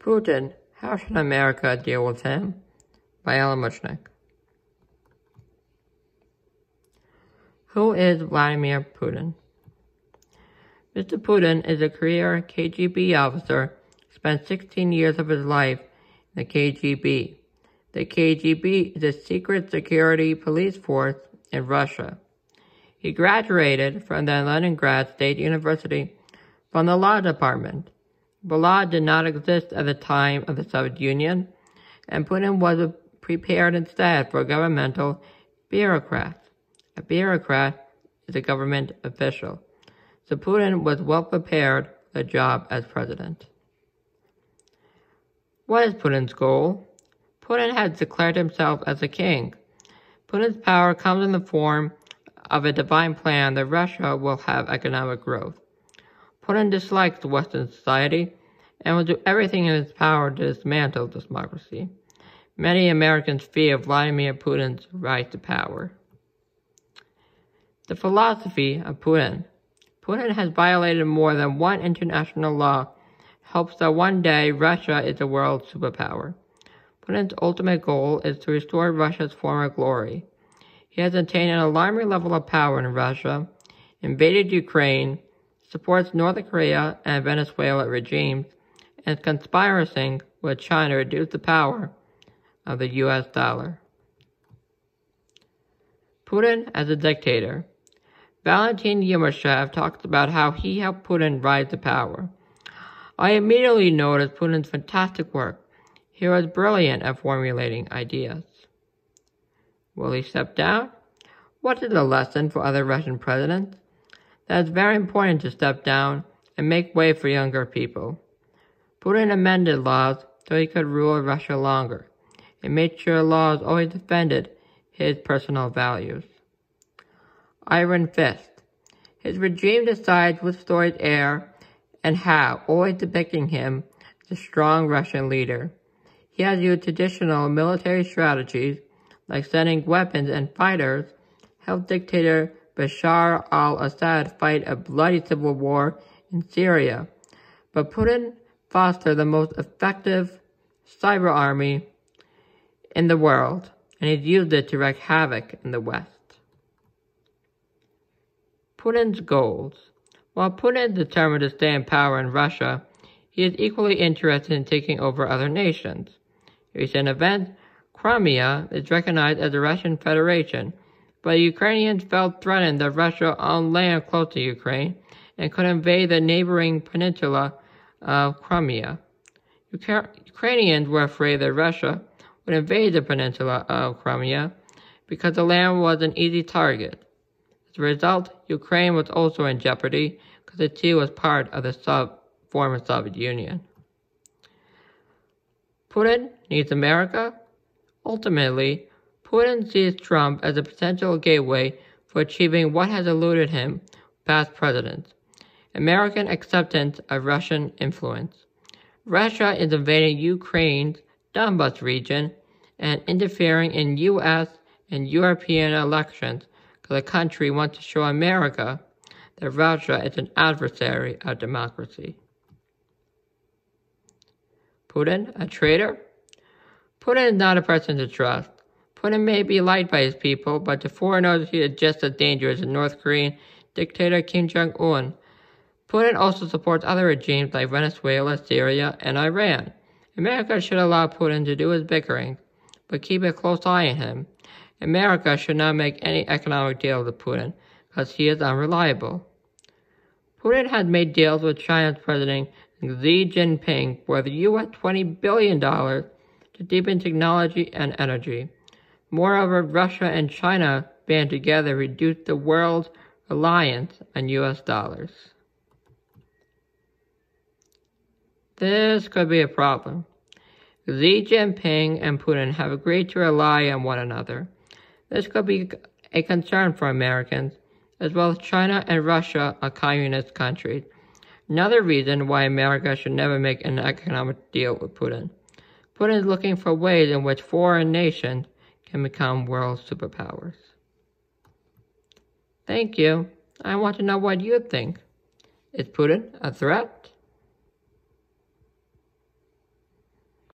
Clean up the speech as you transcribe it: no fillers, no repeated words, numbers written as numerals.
Putin, How Should America Deal with Him? By Ellen Muchnick. Who is Vladimir Putin? Mr. Putin is a career KGB officer, spent 16 years of his life in the KGB. The KGB is a secret security police force in Russia. He graduated from the Leningrad State University from the law department. But law did not exist at the time of the Soviet Union, and Putin was prepared instead for a governmental bureaucrat. A bureaucrat is a government official. So Putin was well prepared for the job as president. What is Putin's goal? Putin has declared himself as a king. Putin's power comes in the form of a divine plan that Russia will have economic growth. Putin dislikes Western society and will do everything in his power to dismantle democracy. Many Americans fear Vladimir Putin's rise to power. The philosophy of Putin. Putin has violated more than one international law, hopes that one day Russia is a world superpower. Putin's ultimate goal is to restore Russia's former glory. He has attained an alarming level of power in Russia, invaded Ukraine, supports North Korea and Venezuela regimes, and is conspiring with China to reduce the power of the U.S. dollar. Putin as a dictator. Valentin Yamashev talks about how he helped Putin rise to power. I immediately noticed Putin's fantastic work. He was brilliant at formulating ideas. Will he step down? What is a lesson for other Russian presidents? That it's very important to step down and make way for younger people. Putin amended laws so he could rule Russia longer, and made sure laws always defended his personal values. Iron Fist. His regime decides which stories air and how, always depicting him as a strong Russian leader. He has used traditional military strategies, like sending weapons and fighters, helped dictator Bashar al-Assad fight a bloody civil war in Syria. But Putin fostered the most effective cyber army in the world, and he's used it to wreak havoc in the West. Putin's goals. While Putin is determined to stay in power in Russia, he is equally interested in taking over other nations. In recent events, Crimea is recognized as a Russian federation, but the Ukrainians felt threatened that Russia owned land close to Ukraine and could invade the neighboring peninsula of Crimea. Ukrainians were afraid that Russia would invade the peninsula of Crimea because the land was an easy target. As a result, Ukraine was also in jeopardy because it too was part of the former Soviet Union. Putin needs America? Ultimately, Putin sees Trump as a potential gateway for achieving what has eluded him past presidents: American acceptance of Russian influence. Russia is invading Ukraine's Donbas region and interfering in U.S. and European elections because the country wants to show America that Russia is an adversary of democracy. Putin, a traitor? Putin is not a person to trust. Putin may be liked by his people, but to foreigners he is just as dangerous as North Korean dictator Kim Jong-un. Putin also supports other regimes like Venezuela, Syria, and Iran. America should allow Putin to do his bickering, but keep a close eye on him. America should not make any economic deals with Putin, because he is unreliable. Putin has made deals with China's President Xi Jinping worth US $20 billion to deepen technology and energy. Moreover, Russia and China band together to reduce the world's reliance on US dollars. This could be a problem. Xi Jinping and Putin have agreed to rely on one another. This could be a concern for Americans, as well as China and Russia are communist countries. Another reason why America should never make an economic deal with Putin. Putin is looking for ways in which foreign nations can become world superpowers. Thank you. I want to know what you think. Is Putin a threat?